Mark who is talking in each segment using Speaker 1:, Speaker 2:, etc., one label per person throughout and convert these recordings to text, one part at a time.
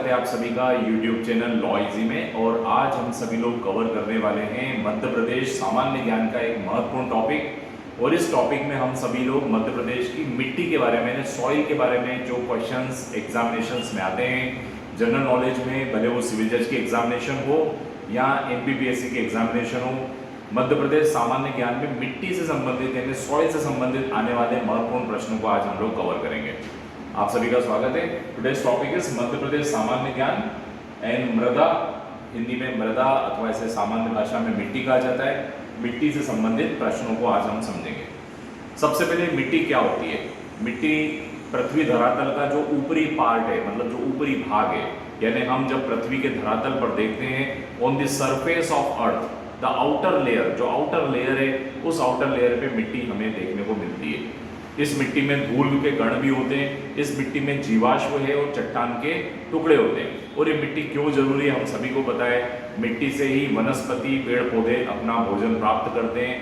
Speaker 1: है आप सभी का YouTube चैनल लॉ इजी में। और आज हम सभी लोग कवर करने वाले हैं मध्य प्रदेश सामान्य ज्ञान का एक महत्वपूर्ण टॉपिक। और इस टॉपिक में हम सभी लोग मध्य प्रदेश की मिट्टी के बारे में, सॉइल के बारे में जो क्वेश्चंस एग्जामिनेशंस में आते हैं जनरल नॉलेज में, भले वो सिविल जज की एग्जामिनेशन हो या NPPSC की एग्जामिनेशन हो, मध्य प्रदेश सामान्य ज्ञान में मिट्टी से संबंधित यानी सॉइल से संबंधित आने वाले महत्वपूर्ण प्रश्नों को आज हम लोग कवर करेंगे। आप सभी का स्वागत है। Today's topic is Madhya Pradesh सामान्य ज्ञान एंड मृदा। हिंदी में मृदा अथवा ऐसे सामान्य भाषा में मिट्टी कहा जाता है। मिट्टी से संबंधित प्रश्नों को आज हम समझेंगे। सबसे पहले मिट्टी क्या होती है? मिट्टी पृथ्वी धरातल का जो ऊपरी पार्ट है, मतलब जो ऊपरी भाग है, यानी हम जब पृथ्वी के धरातल पर देखते हैं on the surface of earth, the outer layer, जो आउटर लेयर है उस आउटर लेयर पे मिट्टी हमें देखने को मिलती है। इस मिट्टी में धूल के कण भी होते हैं, इस मिट्टी में जीवाश्म है और चट्टान के टुकड़े होते हैं। और ये मिट्टी क्यों जरूरी है हम सभी को पता है। मिट्टी से ही वनस्पति, पेड़ पौधे अपना भोजन प्राप्त करते हैं।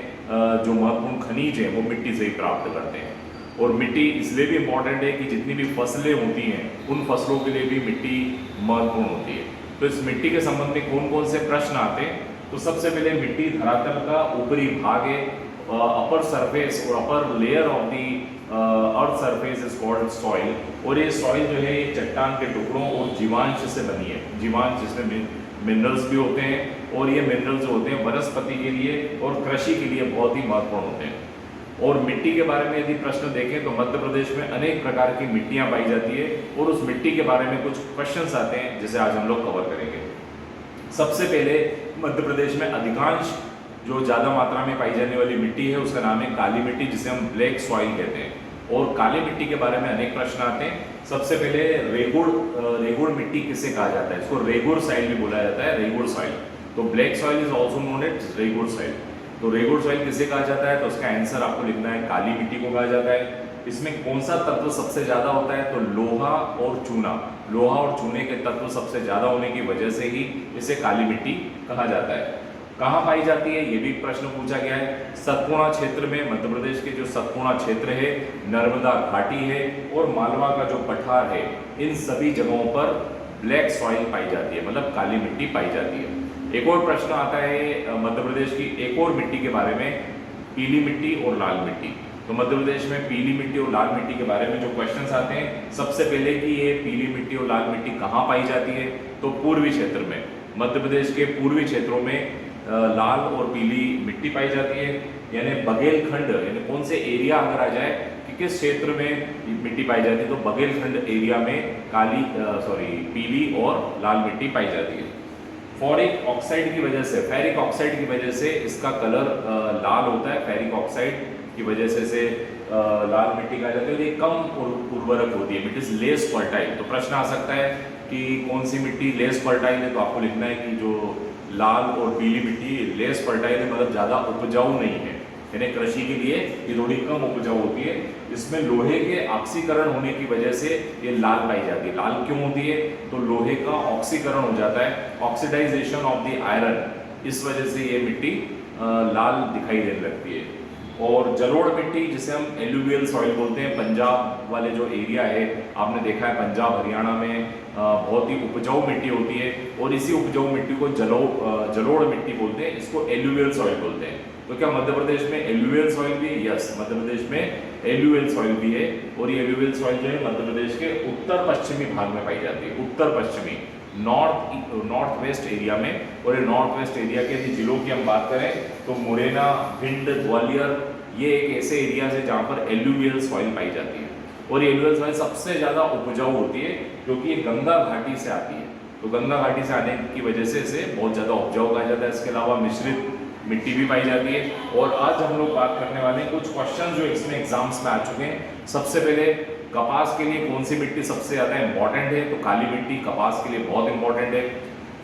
Speaker 1: जो महत्वपूर्ण खनिज है वो मिट्टी से ही प्राप्त करते हैं। और मिट्टी इसलिए भी इम्पॉर्टेंट है कि जितनी भी फसलें होती हैं उन फसलों के लिए भी मिट्टी महत्वपूर्ण होती है। तो इस मिट्टी के संबंध में कौन कौन से प्रश्न आते हैं? तो सबसे पहले मिट्टी धरातल का ऊपरी भाग है, अपर सरफेस और upper layer of the earth surface is called soil. और ये सॉइल जो है ये चट्टान के टुकड़ों और जीवांश से बनी है। जीवांश जिसमें मिनरल्स भी होते हैं, और ये मिनरल्स जो होते हैं वनस्पति के लिए और कृषि के लिए बहुत ही महत्वपूर्ण होते हैं। और मिट्टी के बारे में यदि प्रश्न देखें तो मध्य प्रदेश में अनेक प्रकार की मिट्टियां पाई जाती है और उस मिट्टी के बारे में कुछ क्वेश्चंस आते हैं जिसे आज हम लोग कवर करेंगे। सबसे पहले मध्य प्रदेश में अधिकांश जो ज़्यादा मात्रा में पाई जाने वाली मिट्टी है उसका नाम है काली मिट्टी, जिसे हम ब्लैक सॉइल कहते हैं। और काली मिट्टी के बारे में अनेक प्रश्न आते हैं। सबसे पहले रेगुड़ मिट्टी किसे कहा जाता है? इसको रेगुड़ सॉइल भी बोला जाता है, रेगुड़ सॉइल। तो black soil is also known as regur soil. तो रेगुड़ सॉइल किसे कहा जाता है? तो उसका आंसर आपको लिखना है काली मिट्टी को कहा जाता है। इसमें कौन सा तत्व सबसे ज्यादा होता है? तो लोहा और चूना। लोहा और चूने के तत्व सबसे ज्यादा होने की वजह से ही इसे काली मिट्टी कहा जाता है। कहाँ पाई जाती है ये भी प्रश्न पूछा गया है। सतपुड़ा क्षेत्र में, मध्य प्रदेश के जो सतपुड़ा क्षेत्र है, नर्मदा घाटी है और मालवा का जो पठार है, इन सभी जगहों पर ब्लैक सॉइल पाई जाती है, मतलब काली मिट्टी पाई जाती है। एक और प्रश्न आता है मध्य प्रदेश की एक और मिट्टी के बारे में, पीली मिट्टी और लाल मिट्टी। तो मध्य प्रदेश में पीली मिट्टी और लाल मिट्टी के बारे में जो क्वेश्चंस आते हैं, सबसे पहले कि ये पीली मिट्टी और लाल मिट्टी कहाँ पाई जाती है? तो पूर्वी क्षेत्र में, मध्य प्रदेश के पूर्वी क्षेत्रों में लाल और पीली मिट्टी पाई जाती है। यानी बघेलखंड, यानी कौन से एरिया अगर आ जाए कि किस क्षेत्र में मिट्टी पाई जाती है, तो बघेलखंड एरिया में पीली और लाल मिट्टी पाई जाती है। फेरिक ऑक्साइड की वजह से इसका कलर लाल होता है। फेरिक ऑक्साइड की वजह से लाल मिट्टी कहा जाता है। ये कम उर्वरक होती है, इट इज लेस फर्टाइल। तो प्रश्न आ सकता है कि कौन सी मिट्टी लेस फर्टाइल है? तो आपको लिखना है कि जो लाल और पीली मिट्टी लेस फर्टाइल है, मतलब ज़्यादा उपजाऊ नहीं है, यानी कृषि के लिए ये थोड़ी कम उपजाऊ होती है। इसमें लोहे के ऑक्सीकरण होने की वजह से ये लाल पाई जाती है। लाल क्यों होती है? तो लोहे का ऑक्सीकरण हो जाता है, ऑक्सीडाइजेशन ऑफ द आयरन, इस वजह से ये मिट्टी लाल दिखाई देने लगती है। और जलोढ़ मिट्टी, जिसे हम एलुवियल सॉइल बोलते हैं, पंजाब वाले जो एरिया है, आपने देखा है पंजाब हरियाणा में बहुत ही उपजाऊ मिट्टी होती है और इसी उपजाऊ मिट्टी को जलोढ़ मिट्टी बोलते हैं, इसको एलुवियल सॉइल बोलते हैं। तो क्या मध्य प्रदेश में एलुवियल सॉइल भी है? यस, मध्य प्रदेश में एलुवियल सॉइल भी है। और ये एलुवियल सॉइल जो है मध्य प्रदेश के उत्तर पश्चिमी भाग में पाई जाती है, उत्तर पश्चिमी, नॉर्थ वेस्ट एरिया में। और ये नॉर्थ वेस्ट एरिया के यदि जिलों की हम बात करें तो मुरैना, भिंड, ग्वालियर, ये एक ऐसे एरिया है जहाँ पर एलुवियल सॉइल पाई जाती है। और ये एलुवियल सॉइल सबसे ज़्यादा उपजाऊ होती है क्योंकि ये गंगा घाटी से आती है। तो गंगा घाटी से आने की वजह से इसे बहुत ज़्यादा उपजाऊ कहा जाता है। इसके अलावा मिश्रित मिट्टी भी पाई जाती है। और आज हम लोग बात करने वाले हैं कुछ क्वेश्चन जो इसमें एग्जाम्स में आ चुके हैं। सबसे पहले कपास के लिए कौन सी मिट्टी सबसे ज़्यादा इंपॉर्टेंट है? तो काली मिट्टी कपास के लिए बहुत इंपॉर्टेंट है।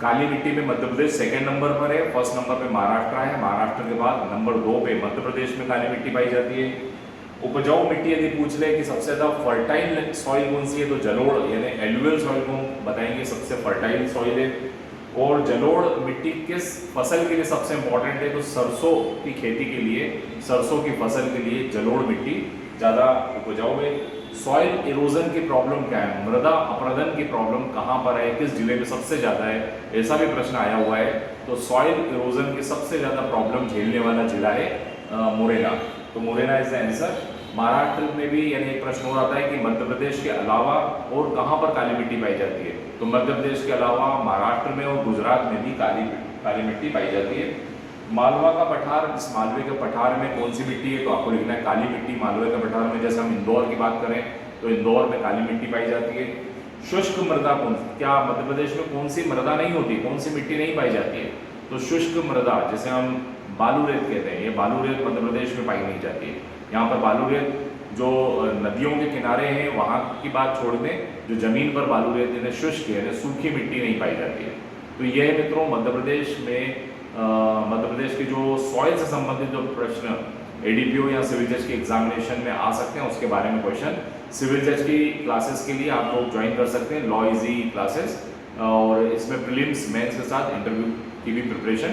Speaker 1: काली मिट्टी में मध्य प्रदेश सेकंड नंबर पर है, फर्स्ट नंबर पे महाराष्ट्र है। महाराष्ट्र के बाद नंबर 2 पे मध्य प्रदेश में काली मिट्टी पाई जाती है। उपजाऊ मिट्टी यदि पूछ ले कि सबसे ज़्यादा फर्टाइल सॉइल कौन सी है, तो जलोढ़ यानी एलुवियल सॉइल को बताएंगे सबसे फर्टाइल सॉइल है। और जलोढ़ मिट्टी किस फसल के लिए सबसे इंपॉर्टेंट है? तो सरसों की खेती के लिए, सरसों की फसल के लिए जलोढ़ मिट्टी ज़्यादा उपजाऊ है। सॉइल इरोजन की प्रॉब्लम क्या है, मृदा अपरदन की प्रॉब्लम कहाँ पर है, किस जिले में सबसे ज़्यादा है, ऐसा भी प्रश्न आया हुआ है। तो सॉइल इरोजन की सबसे ज़्यादा प्रॉब्लम झेलने वाला जिला है मुरैना। तो Morena is the answer. Maharashtra में भी यानी एक प्रश्न हो रहा है कि मध्य प्रदेश के अलावा और कहाँ पर काली मिट्टी पाई जाती है। तो मध्य प्रदेश के अलावा महाराष्ट्र में और गुजरात में भी काली मिट्टी पाई जाती है। मालवा का पठार, इस मालवे के पठार में कौन सी मिट्टी है, तो आपको लिखना है काली मिट्टी मालवे के पठार में। जैसे हम इंदौर की बात करें तो इंदौर में काली मिट्टी पाई जाती है। शुष्क मृदा कौन, क्या मध्य प्रदेश में कौन सी मृदा नहीं होती, कौन सी मिट्टी नहीं पाई जाती है, तो शुष्क मृदा जैसे हम बालू रेत कहते हैं, ये बालू रेत मध्य प्रदेश में पाई नहीं जाती है। यहाँ पर बालू रेत जो नदियों के किनारे हैं वहाँ की बात छोड़ दें, जो जमीन पर बालू रेत यानी शुष्क है, सूखी मिट्टी नहीं पाई जाती है। तो यह मित्रों मध्य प्रदेश में मध्य प्रदेश के जो सॉइल से संबंधित जो प्रश्न एडीपीओ या सिविल जज के एग्जामिनेशन में आ सकते हैं उसके बारे में क्वेश्चन सिविल जज की क्लासेस के लिए आप लोग ज्वाइन कर सकते हैं, लॉ इजी क्लासेस, और इसमें प्रीलिम्स मेंस के साथ इंटरव्यू की भी प्रिपरेशन